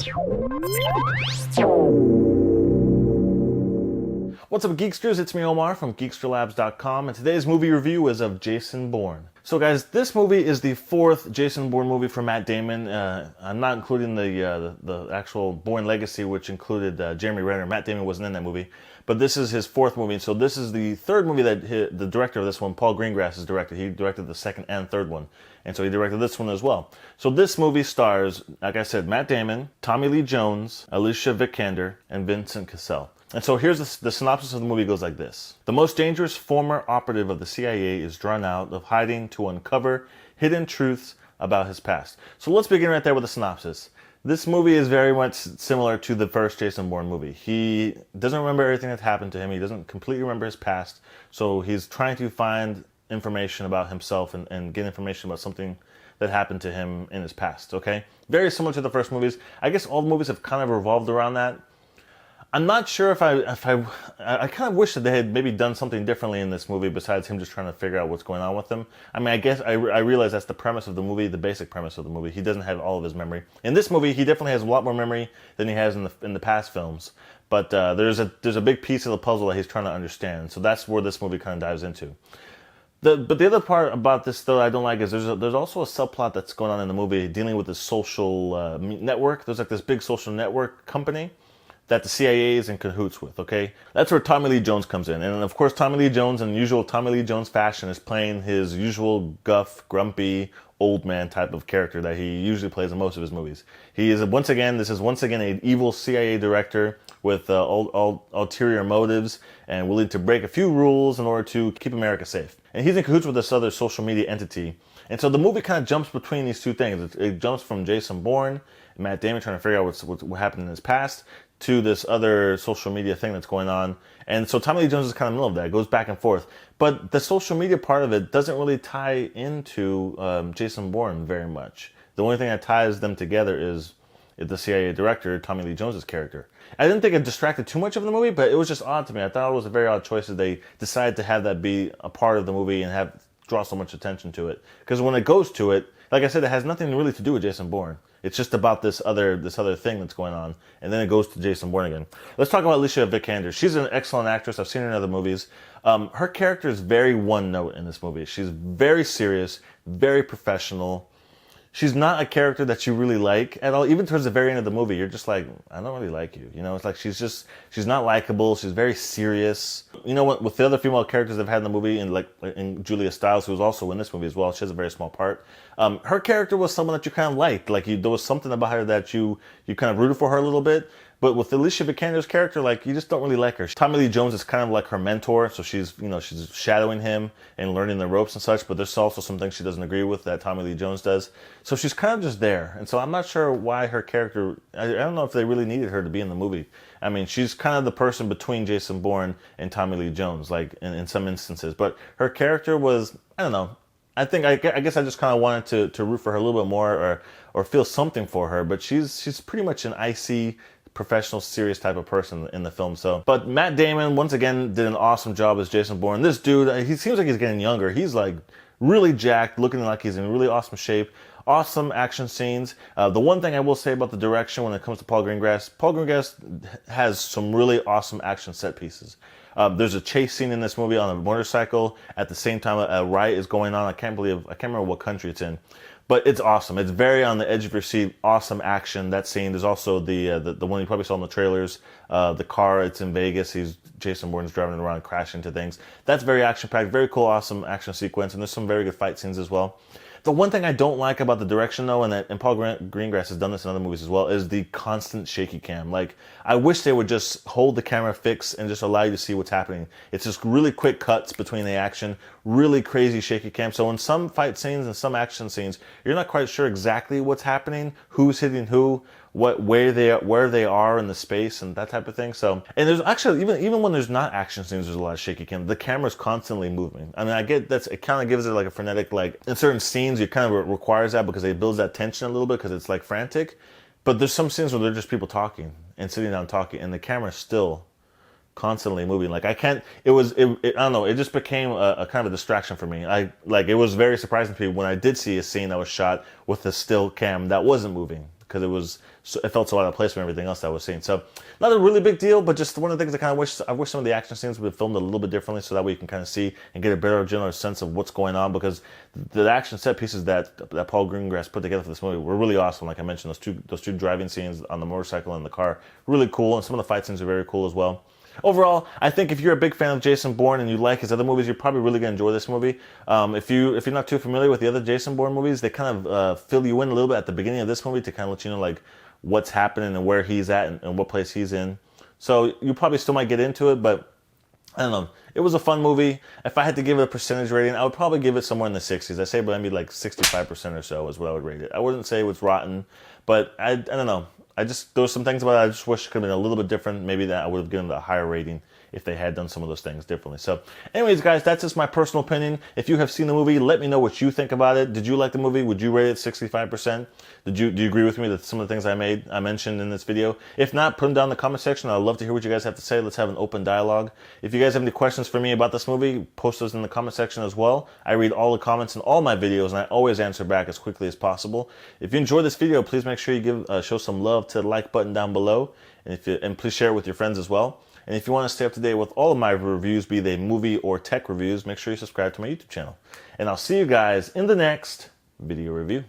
What's up, Geeksters? It's me, Omar from geeksterlabs.com, and today's movie review is of Jason Bourne. So guys, this movie is the fourth Jason Bourne movie for Matt Damon. I'm not including the actual Bourne Legacy, which included Jeremy Renner. Matt Damon wasn't in that movie, but this is his fourth movie. So this is the third movie that the director of this one, Paul Greengrass, has directed. He directed the second and third one, and so he directed this one as well. So this movie stars, like I said, Matt Damon, Tommy Lee Jones, Alicia Vikander, and Vincent Cassel. And so here's the synopsis of the movie. Goes like this. The most dangerous former operative of the CIA is drawn out of hiding to uncover hidden truths about his past. So let's begin right there with the synopsis. This movie is very much similar to the first Jason Bourne movie. He doesn't remember everything that's happened to him. He doesn't completely remember his past. So he's trying to find information about himself and get information about something that happened to him in his past, okay? Very similar to the first movies. I guess all the movies have kind of revolved around that. I'm not sure if I kind of wish that they had maybe done something differently in this movie besides him just trying to figure out what's going on with him. I mean, I guess I realize that's the premise of the movie, the basic premise of the movie. He doesn't have all of his memory. In this movie, he definitely has a lot more memory than he has in the past films. But there's a big piece of the puzzle that he's trying to understand. So that's where this movie kind of dives into. But the other part about this, though, I don't like is there's also a subplot that's going on in the movie dealing with this social network. There's like this big social network company that the CIA is in cahoots with, okay? That's where Tommy Lee Jones comes in. And of course, Tommy Lee Jones, in usual Tommy Lee Jones fashion, is playing his usual grumpy, old man type of character that he usually plays in most of his movies. This is once again an evil CIA director with ulterior motives and willing to break a few rules in order to keep America safe. And he's in cahoots with this other social media entity. And so the movie kind of jumps between these two things. It jumps from Jason Bourne, Matt Damon trying to figure out what happened in his past, to this other social media thing that's going on. And so Tommy Lee Jones is kind of in the middle of that. It goes back and forth. But the social media part of it doesn't really tie into Jason Bourne very much. The only thing that ties them together is the CIA director, Tommy Lee Jones' character. I didn't think it distracted too much of the movie, but it was just odd to me. I thought it was a very odd choice that they decided to have that be a part of the movie and draw so much attention to it. Because when it goes to it, like I said, it has nothing really to do with Jason Bourne. It's just about this other thing that's going on, and then it goes to Jason Bourne again. Let's talk about Alicia Vikander. She's an excellent actress. I've seen her in other movies. Her character is very one note in this movie. She's very serious, very professional. She's not a character that you really like at all. Even towards the very end of the movie, you're just like, I don't really like you. You know, it's like she's not likable. She's very serious. You know what? With the other female characters they've had in the movie, in Julia Stiles, who was also in this movie as well, she has a very small part. Her character was someone that you kind of liked. There was something about her that you kind of rooted for her a little bit. But with Alicia Vikander's character, you just don't really like her. Tommy Lee Jones is kind of like her mentor, so she's shadowing him and learning the ropes and such, but there's also some things she doesn't agree with that Tommy Lee Jones does. So she's kind of just there. And so I'm not sure why her character, I don't know if they really needed her to be in the movie. I mean, she's kind of the person between Jason Bourne and Tommy Lee Jones, in some instances. But her character was, I don't know, I guess I just kind of wanted to root for her a little bit more or feel something for her, but she's pretty much an icy, professional, serious type of person in the film. But Matt Damon, once again, did an awesome job as Jason Bourne. This dude, he seems like he's getting younger. He's really jacked, looking like he's in really awesome shape. Awesome action scenes. The one thing I will say about the direction when it comes to Paul Greengrass has some really awesome action set pieces. There's a chase scene in this movie on a motorcycle. At the same time, a riot is going on. I can't remember what country it's in. But it's awesome. It's very on the edge of your seat. Awesome action. That scene. There's also the one you probably saw in the trailers. The car. It's in Vegas. Jason Bourne's driving around, crashing into things. That's very action packed. Very cool, awesome action sequence. And there's some very good fight scenes as well. The one thing I don't like about the direction, though, and Paul Greengrass has done this in other movies as well, is the constant shaky cam. I wish they would just hold the camera fixed and just allow you to see what's happening. It's just really quick cuts between the action, really crazy shaky cam. So in some fight scenes and some action scenes, you're not quite sure exactly what's happening, who's hitting who, where they are in the space and that type of thing. So, and there's actually even when there's not action scenes, there's a lot of shaky cam. The camera's constantly moving. I mean, I get it kind of gives it a frenetic, in certain scenes it kind of requires that because it builds that tension a little bit because it's frantic. But there's some scenes where they're just people talking and sitting down talking, and the camera's still constantly moving. I don't know, it just became a kind of a distraction for me. It was very surprising to me when I did see a scene that was shot with a still cam that wasn't moving. because it felt so out of place from everything else that I was seeing. So not a really big deal, but just one of the things I wish some of the action scenes would be filmed a little bit differently, so that way you can kind of see and get a better general sense of what's going on, because the action set pieces that Paul Greengrass put together for this movie were really awesome. Like I mentioned, those two driving scenes on the motorcycle and the car, really cool, and some of the fight scenes are very cool as well. Overall, I think if you're a big fan of Jason Bourne and you like his other movies, you're probably really going to enjoy this movie. If you're not too familiar with the other Jason Bourne movies, they kind of fill you in a little bit at the beginning of this movie to kind of let you know like what's happening and where he's at and what place he's in. So you probably still might get into it, but I don't know. It was a fun movie. If I had to give it a percentage rating, I would probably give it somewhere in the 60s. I say maybe like 65% or so is what I would rate it. I wouldn't say it was rotten, but I don't know. There were some things about it I just wish it could have been a little bit different. Maybe that I would have given it a higher rating if they had done some of those things differently. So anyways, guys, that's just my personal opinion. If you have seen the movie, let me know what you think about it. Did you like the movie? Would you rate it 65%? Do you agree with me that some of the things I mentioned in this video? If not, put them down in the comment section. I'd love to hear what you guys have to say. Let's have an open dialogue. If you guys have any questions for me about this movie, post those in the comment section as well. I read all the comments in all my videos, and I always answer back as quickly as possible. If you enjoyed this video, please make sure you show some love to the like button down below, and please share it with your friends as well. And if you want to stay up to date with all of my reviews, be they movie or tech reviews, make sure you subscribe to my YouTube channel. And I'll see you guys in the next video review.